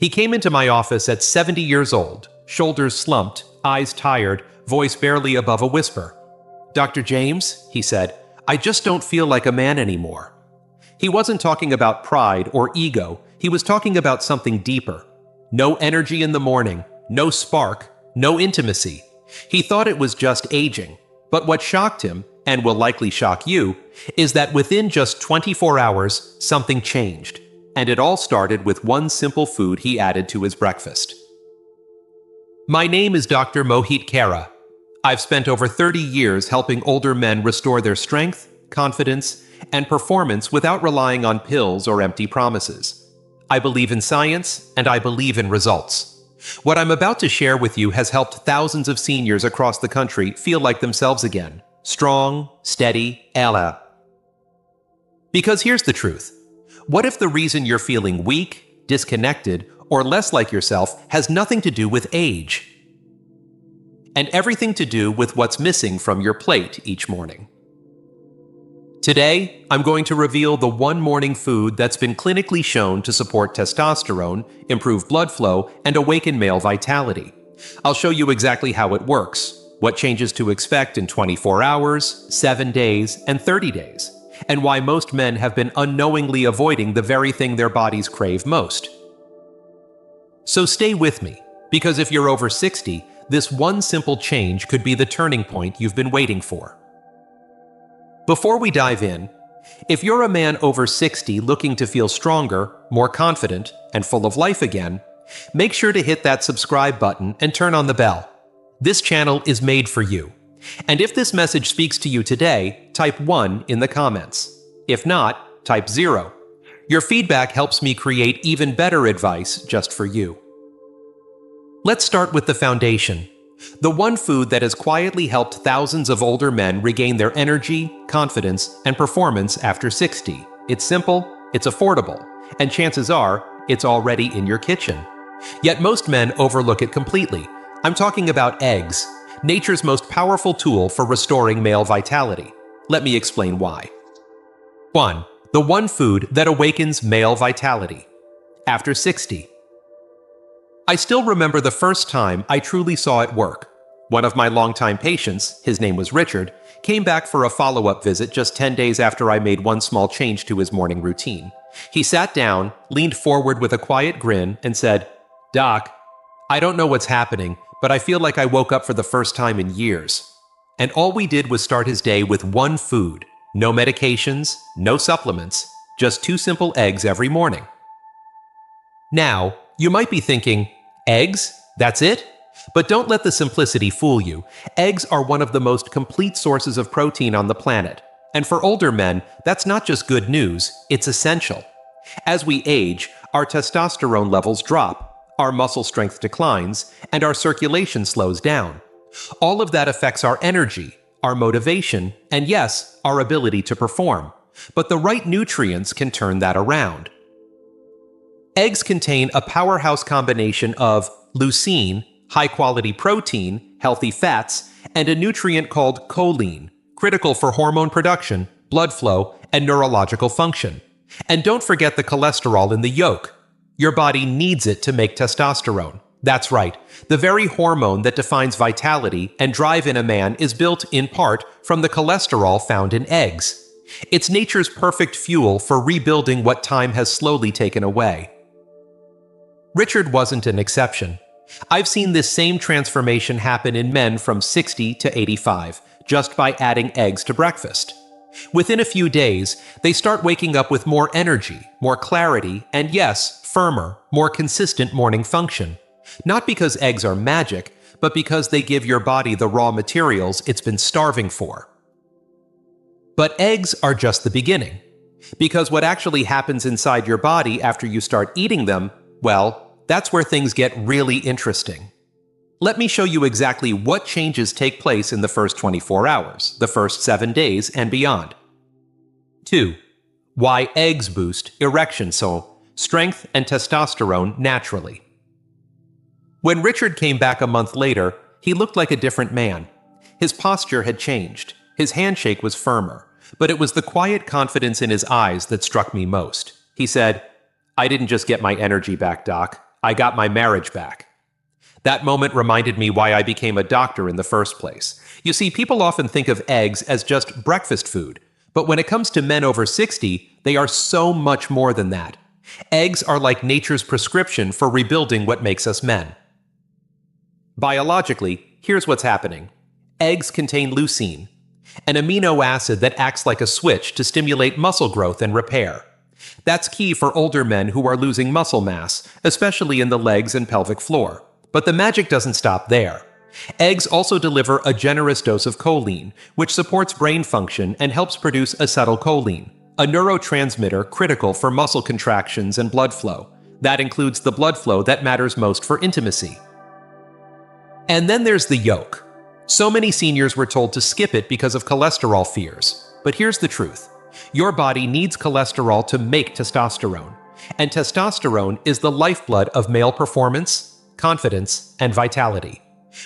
He came into my office at 70 years old, shoulders slumped, eyes tired, voice barely above a whisper. "Dr. James," he said, "I just don't feel like a man anymore." He wasn't talking about pride or ego, he was talking about something deeper. No energy in the morning, no spark, no intimacy. He thought it was just aging. But what shocked him, and will likely shock you, is that within just 24 hours, something changed. And it all started with one simple food he added to his breakfast. My name is Dr. Mohit Kara. I've spent over 30 years helping older men restore their strength, confidence, and performance without relying on pills or empty promises. I believe in science, and I believe in results. What I'm about to share with you has helped thousands of seniors across the country feel like themselves again. Strong, steady, Ella. Because here's the truth. What if the reason you're feeling weak, disconnected, or less like yourself has nothing to do with age, and everything to do with what's missing from your plate each morning? Today, I'm going to reveal the one morning food that's been clinically shown to support testosterone, improve blood flow, and awaken male vitality. I'll show you exactly how it works, what changes to expect in 24 hours, 7 days, and 30 days, and why most men have been unknowingly avoiding the very thing their bodies crave most. So stay with me, because if you're over 60, this one simple change could be the turning point you've been waiting for. Before we dive in, if you're a man over 60 looking to feel stronger, more confident, and full of life again, make sure to hit that subscribe button and turn on the bell. This channel is made for you. And if this message speaks to you today, type 1 in the comments. If not, type 0. Your feedback helps me create even better advice just for you. Let's start with the foundation. The one food that has quietly helped thousands of older men regain their energy, confidence, and performance after 60. It's simple, it's affordable, and chances are, it's already in your kitchen. Yet most men overlook it completely. I'm talking about eggs, nature's most powerful tool for restoring male vitality. Let me explain why. 1. The one food that awakens male vitality. After 60. I still remember the first time I truly saw it work. One of my longtime patients, his name was Richard, came back for a follow-up visit just 10 days after I made one small change to his morning routine. He sat down, leaned forward with a quiet grin, and said, "Doc, I don't know what's happening, but I feel like I woke up for the first time in years." And all we did was start his day with one food. No medications, no supplements, just 2 simple eggs every morning. Now, you might be thinking, eggs? That's it? But don't let the simplicity fool you. Eggs are one of the most complete sources of protein on the planet. And for older men, that's not just good news, it's essential. As we age, our testosterone levels drop, our muscle strength declines, and our circulation slows down. All of that affects our energy, our motivation, and yes, our ability to perform. But the right nutrients can turn that around. Eggs contain a powerhouse combination of leucine, high-quality protein, healthy fats, and a nutrient called choline, critical for hormone production, blood flow, and neurological function. And don't forget the cholesterol in the yolk. Your body needs it to make testosterone. That's right, the very hormone that defines vitality and drive in a man is built, in part, from the cholesterol found in eggs. It's nature's perfect fuel for rebuilding what time has slowly taken away. Richard wasn't an exception. I've seen this same transformation happen in men from 60 to 85, just by adding eggs to breakfast. Within a few days, they start waking up with more energy, more clarity, and yes, firmer, more consistent morning function. Not because eggs are magic, but because they give your body the raw materials it's been starving for. But eggs are just the beginning. Because what actually happens inside your body after you start eating them, well, that's where things get really interesting. Let me show you exactly what changes take place in the first 24 hours, the first 7 days, and beyond. 2. Why eggs boost erection strength and testosterone naturally. When Richard came back a month later, he looked like a different man. His posture had changed. His handshake was firmer, but it was the quiet confidence in his eyes that struck me most. He said, "I didn't just get my energy back, Doc. I got my marriage back. That moment reminded me why I became a doctor in the first place. You see, people often think of eggs as just breakfast food, but when it comes to men over 60, they are so much more than that. Eggs are like nature's prescription for rebuilding what makes us men. Biologically, here's what's happening. Eggs contain leucine, an amino acid that acts like a switch to stimulate muscle growth and repair. That's key for older men who are losing muscle mass, especially in the legs and pelvic floor. But the magic doesn't stop there. Eggs also deliver a generous dose of choline, which supports brain function and helps produce acetylcholine, a neurotransmitter critical for muscle contractions and blood flow. That includes the blood flow that matters most for intimacy. And then there's the yolk. So many seniors were told to skip it because of cholesterol fears. But here's the truth. Your body needs cholesterol to make testosterone. And testosterone is the lifeblood of male performance, confidence, and vitality.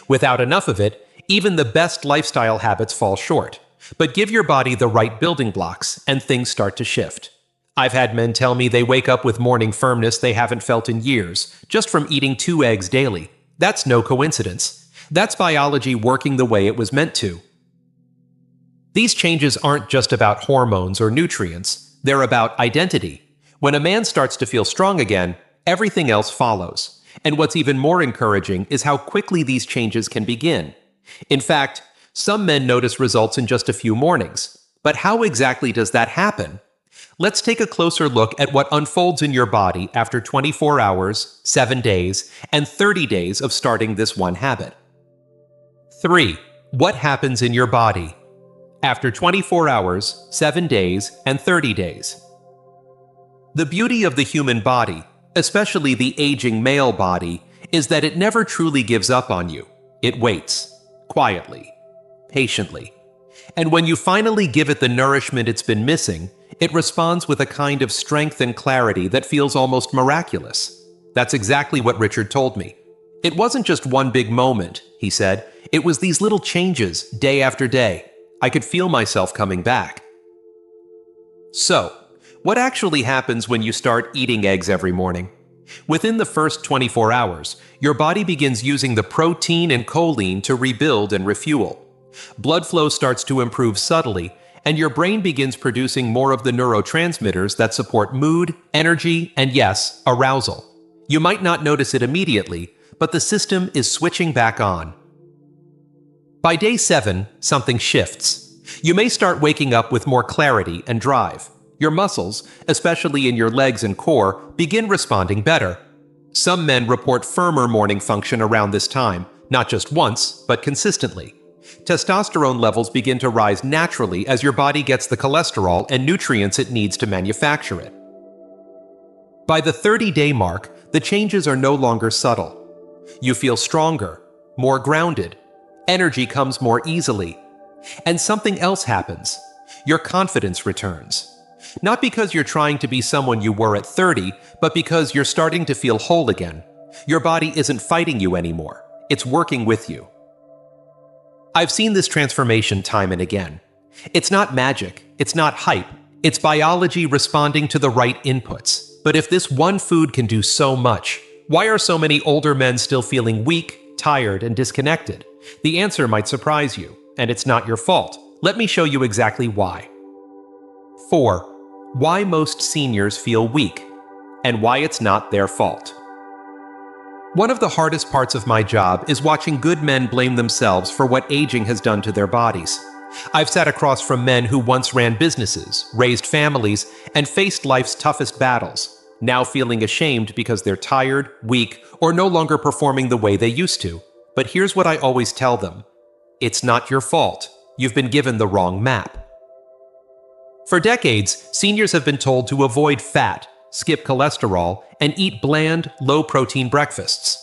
Without enough of it, even the best lifestyle habits fall short. But give your body the right building blocks, and things start to shift. I've had men tell me they wake up with morning firmness they haven't felt in years, just from eating 2 eggs daily. That's no coincidence. That's biology working the way it was meant to. These changes aren't just about hormones or nutrients, they're about identity. When a man starts to feel strong again, everything else follows. And what's even more encouraging is how quickly these changes can begin. In fact, some men notice results in just a few mornings. But how exactly does that happen? Let's take a closer look at what unfolds in your body after 24 hours, 7 days, and 30 days of starting this one habit. 3. What happens in your body after 24 hours, 7 days, and 30 days? The beauty of the human body, especially the aging male body, is that it never truly gives up on you. It waits, quietly, patiently. And when you finally give it the nourishment it's been missing, it responds with a kind of strength and clarity that feels almost miraculous. That's exactly what Richard told me. It wasn't just one big moment, he said. It was these little changes, day after day. I could feel myself coming back. So, what actually happens when you start eating eggs every morning? Within the first 24 hours, your body begins using the protein and choline to rebuild and refuel. Blood flow starts to improve subtly, and your brain begins producing more of the neurotransmitters that support mood, energy, and yes, arousal. You might not notice it immediately, but the system is switching back on. By day 7, something shifts. You may start waking up with more clarity and drive. Your muscles, especially in your legs and core, begin responding better. Some men report firmer morning function around this time, not just once, but consistently. Testosterone levels begin to rise naturally as your body gets the cholesterol and nutrients it needs to manufacture it. By the 30-day mark, the changes are no longer subtle. You feel stronger, more grounded. Energy comes more easily. And something else happens. Your confidence returns. Not because you're trying to be someone you were at 30, but because you're starting to feel whole again. Your body isn't fighting you anymore. It's working with you. I've seen this transformation time and again. It's not magic. It's not hype. It's biology responding to the right inputs. But if this one food can do so much, why are so many older men still feeling weak, tired, and disconnected? The answer might surprise you, and it's not your fault. Let me show you exactly why. 4. Why most seniors feel weak, and why it's not their fault. One of the hardest parts of my job is watching good men blame themselves for what aging has done to their bodies. I've sat across from men who once ran businesses, raised families, and faced life's toughest battles, now feeling ashamed because they're tired, weak, or no longer performing the way they used to. But here's what I always tell them. It's not your fault. You've been given the wrong map. For decades, seniors have been told to avoid fat, skip cholesterol, and eat bland, low-protein breakfasts.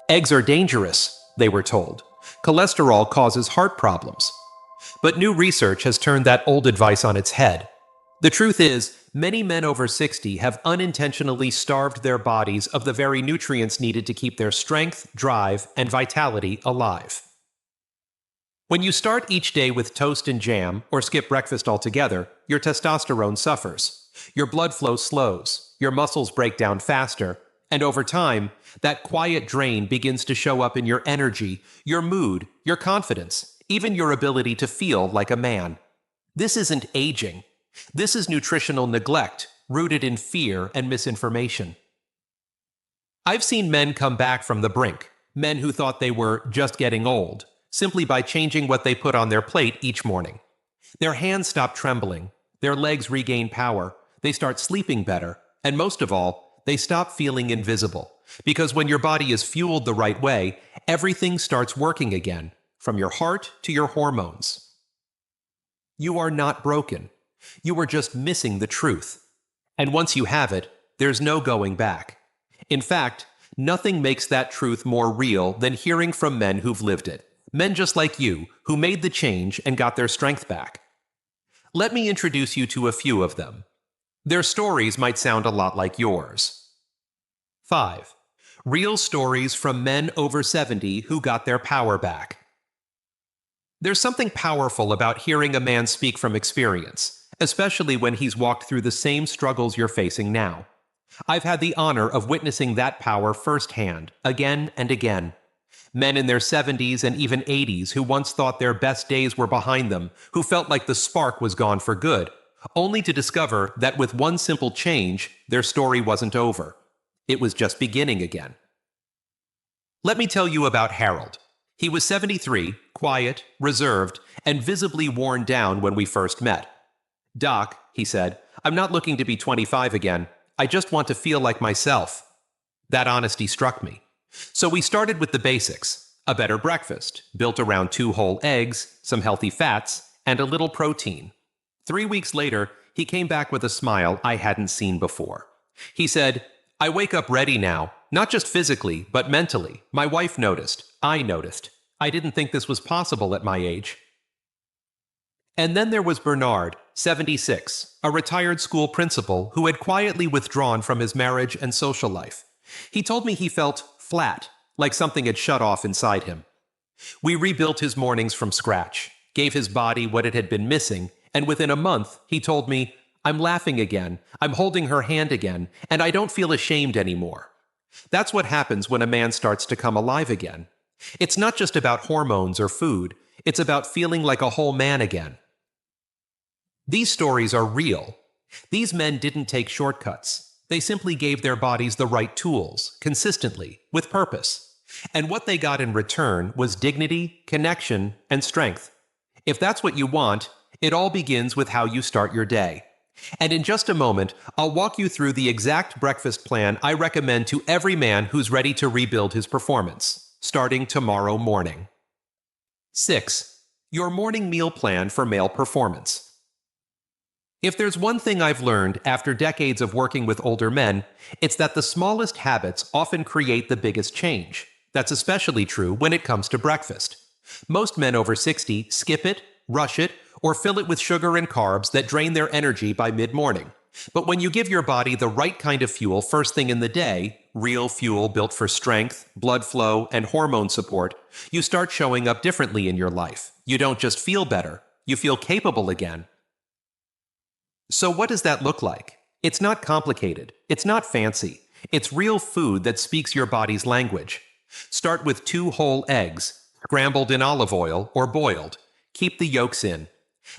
Eggs are dangerous, they were told. Cholesterol causes heart problems. But new research has turned that old advice on its head. The truth is, many men over 60 have unintentionally starved their bodies of the very nutrients needed to keep their strength, drive, and vitality alive. When you start each day with toast and jam, or skip breakfast altogether, your testosterone suffers. Your blood flow slows, your muscles break down faster, And over time, that quiet drain begins to show up in your energy, your mood, your confidence, even your ability to feel like a man. This isn't aging. This is nutritional neglect, rooted in fear and misinformation. I've seen men come back from the brink, men who thought they were just getting old, simply by changing what they put on their plate each morning. Their hands stop trembling, their legs regain power, they start sleeping better, and most of all, they stop feeling invisible. Because when your body is fueled the right way, everything starts working again, from your heart to your hormones. You are not broken. You are just missing the truth. And once you have it, there's no going back. In fact, nothing makes that truth more real than hearing from men who've lived it. Men just like you, who made the change and got their strength back. Let me introduce you to a few of them. Their stories might sound a lot like yours. 5. Real stories from men over 70 who got their power back. There's something powerful about hearing a man speak from experience, especially when he's walked through the same struggles you're facing now. I've had the honor of witnessing that power firsthand, again and again. Men in their 70s and even 80s who once thought their best days were behind them, who felt like the spark was gone for good, only to discover that with one simple change, their story wasn't over. It was just beginning again. Let me tell you about Harold. He was 73, quiet, reserved, and visibly worn down when we first met. "Doc," he said, "I'm not looking to be 25 again. I just want to feel like myself." That honesty struck me. So we started with the basics: a better breakfast, built around 2 whole eggs, some healthy fats, and a little protein. 3 weeks later, he came back with a smile I hadn't seen before. He said, "I wake up ready now, not just physically, but mentally. My wife noticed. I noticed. I didn't think this was possible at my age." And then there was Bernard, 76, a retired school principal who had quietly withdrawn from his marriage and social life. He told me he felt flat, like something had shut off inside him. We rebuilt his mornings from scratch, gave his body what it had been missing, and within a month, he told me, "I'm laughing again, I'm holding her hand again, and I don't feel ashamed anymore." That's what happens when a man starts to come alive again. It's not just about hormones or food, it's about feeling like a whole man again. These stories are real. These men didn't take shortcuts. They simply gave their bodies the right tools, consistently, with purpose. And what they got in return was dignity, connection, and strength. If that's what you want, it all begins with how you start your day. And in just a moment, I'll walk you through the exact breakfast plan I recommend to every man who's ready to rebuild his performance, starting tomorrow morning. 6. Your morning meal plan for male performance. If there's one thing I've learned after decades of working with older men, it's that the smallest habits often create the biggest change. That's especially true when it comes to breakfast. Most men over 60 skip it, rush it, or fill it with sugar and carbs that drain their energy by mid-morning. But when you give your body the right kind of fuel first thing in the day, real fuel built for strength, blood flow, and hormone support, you start showing up differently in your life. You don't just feel better, you feel capable again. So what does that look like? It's not complicated. It's not fancy. It's real food that speaks your body's language. Start with 2 whole eggs, scrambled in olive oil or boiled. Keep the yolks in.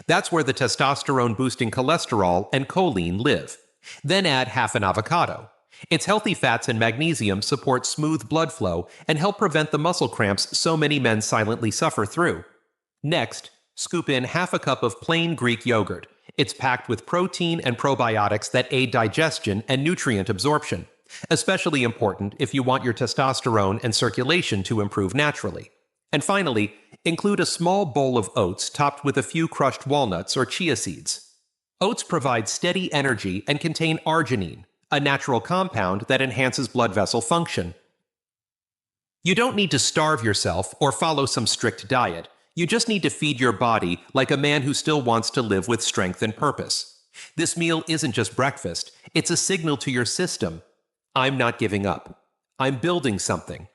That's where the testosterone-boosting cholesterol and choline live. Then add half an avocado. Its healthy fats and magnesium support smooth blood flow and help prevent the muscle cramps so many men silently suffer through. Next, scoop in half a cup of plain Greek yogurt. It's packed with protein and probiotics that aid digestion and nutrient absorption, especially important if you want your testosterone and circulation to improve naturally. And finally, include a small bowl of oats topped with a few crushed walnuts or chia seeds. Oats provide steady energy and contain arginine, a natural compound that enhances blood vessel function. You don't need to starve yourself or follow some strict diet. You just need to feed your body like a man who still wants to live with strength and purpose. This meal isn't just breakfast, it's a signal to your system. I'm not giving up. I'm building something.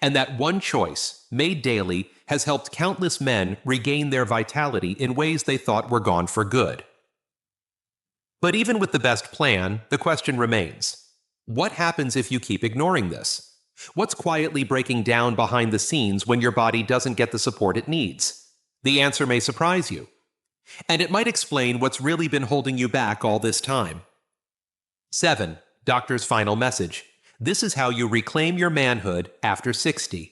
And that one choice, made daily, has helped countless men regain their vitality in ways they thought were gone for good. But even with the best plan, the question remains. What happens if you keep ignoring this? What's quietly breaking down behind the scenes when your body doesn't get the support it needs? The answer may surprise you, and it might explain what's really been holding you back all this time. 7. Doctor's final message. This is how you reclaim your manhood after 60.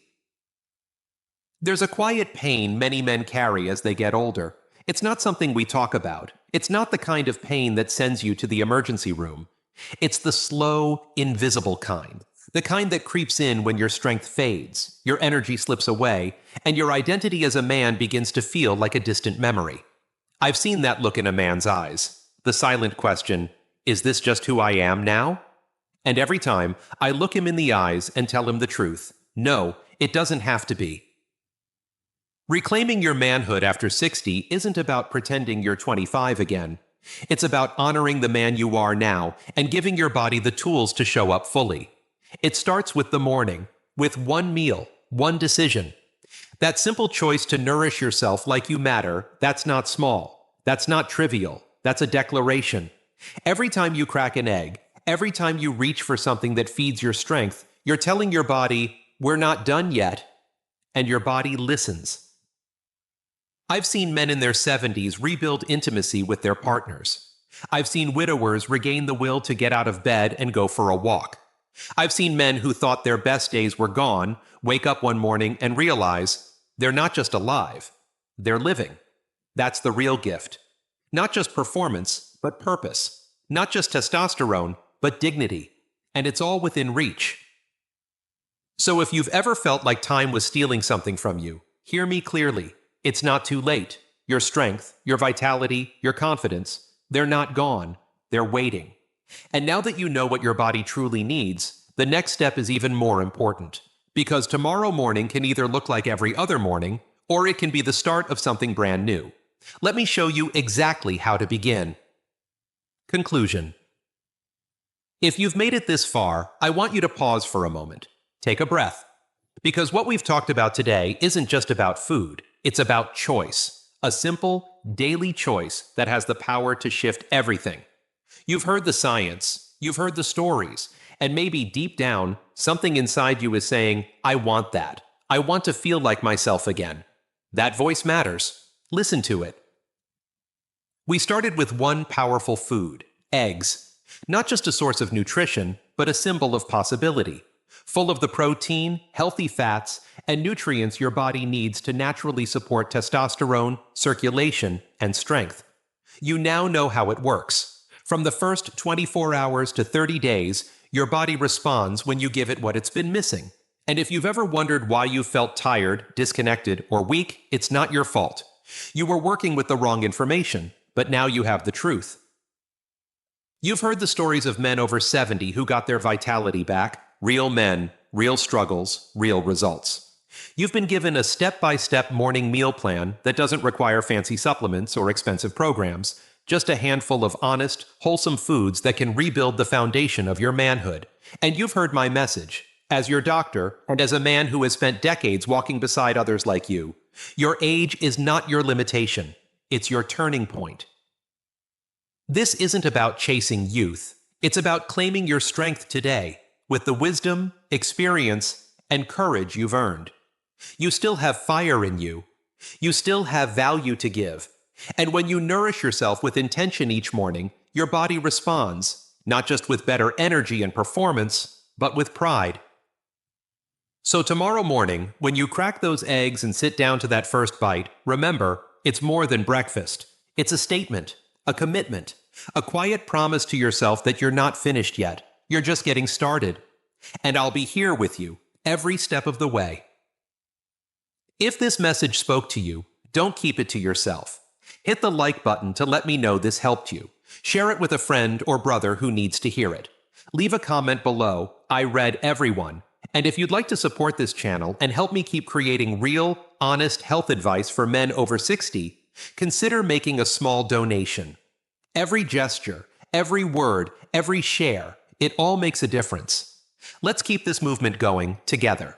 There's a quiet pain many men carry as they get older. It's not something we talk about. It's not the kind of pain that sends you to the emergency room. It's the slow, invisible kind. The kind that creeps in when your strength fades, your energy slips away, and your identity as a man begins to feel like a distant memory. I've seen that look in a man's eyes. The silent question, is this just who I am now? And every time, I look him in the eyes and tell him the truth. No, it doesn't have to be. Reclaiming your manhood after 60 isn't about pretending you're 25 again. It's about honoring the man you are now and giving your body the tools to show up fully. It starts with the morning, with one meal, one decision. That simple choice to nourish yourself like you matter, that's not small. That's not trivial. That's a declaration. Every time you crack an egg, every time you reach for something that feeds your strength, you're telling your body, we're not done yet, and your body listens. I've seen men in their 70s rebuild intimacy with their partners. I've seen widowers regain the will to get out of bed and go for a walk. I've seen men who thought their best days were gone wake up one morning and realize they're not just alive, they're living. That's the real gift. Not just performance, but purpose. Not just testosterone, but dignity. And it's all within reach. So if you've ever felt like time was stealing something from you, hear me clearly. It's not too late. Your strength, your vitality, your confidence, they're not gone. They're waiting. And now that you know what your body truly needs, the next step is even more important. Because tomorrow morning can either look like every other morning, or it can be the start of something brand new. Let me show you exactly how to begin. Conclusion. If you've made it this far, I want you to pause for a moment. Take a breath. Because what we've talked about today isn't just about food. It's about choice. A simple, daily choice that has the power to shift everything. You've heard the science, you've heard the stories, and maybe deep down, something inside you is saying, I want that. I want to feel like myself again. That voice matters. Listen to it. We started with one powerful food, eggs. Not just a source of nutrition, but a symbol of possibility. Full of the protein, healthy fats, and nutrients your body needs to naturally support testosterone, circulation, and strength. You now know how it works. From the first 24 hours to 30 days, your body responds when you give it what it's been missing. And if you've ever wondered why you felt tired, disconnected, or weak, it's not your fault. You were working with the wrong information, but now you have the truth. You've heard the stories of men over 70 who got their vitality back. Real men, real struggles, real results. You've been given a step-by-step morning meal plan that doesn't require fancy supplements or expensive programs, just a handful of honest, wholesome foods that can rebuild the foundation of your manhood. And you've heard my message. As your doctor, and as a man who has spent decades walking beside others like you, your age is not your limitation. It's your turning point. This isn't about chasing youth. It's about claiming your strength today, with the wisdom, experience, and courage you've earned. You still have fire in you. You still have value to give. And when you nourish yourself with intention each morning, your body responds, not just with better energy and performance, but with pride. So tomorrow morning, when you crack those eggs and sit down to that first bite, remember, it's more than breakfast. It's a statement, a commitment, a quiet promise to yourself that you're not finished yet. You're just getting started. And I'll be here with you every step of the way. If this message spoke to you, don't keep it to yourself. Hit the like button to let me know this helped you. Share it with a friend or brother who needs to hear it. Leave a comment below. I read everyone. And if you'd like to support this channel and help me keep creating real, honest health advice for men over 60, consider making a small donation. Every gesture, every word, every share, it all makes a difference. Let's keep this movement going together.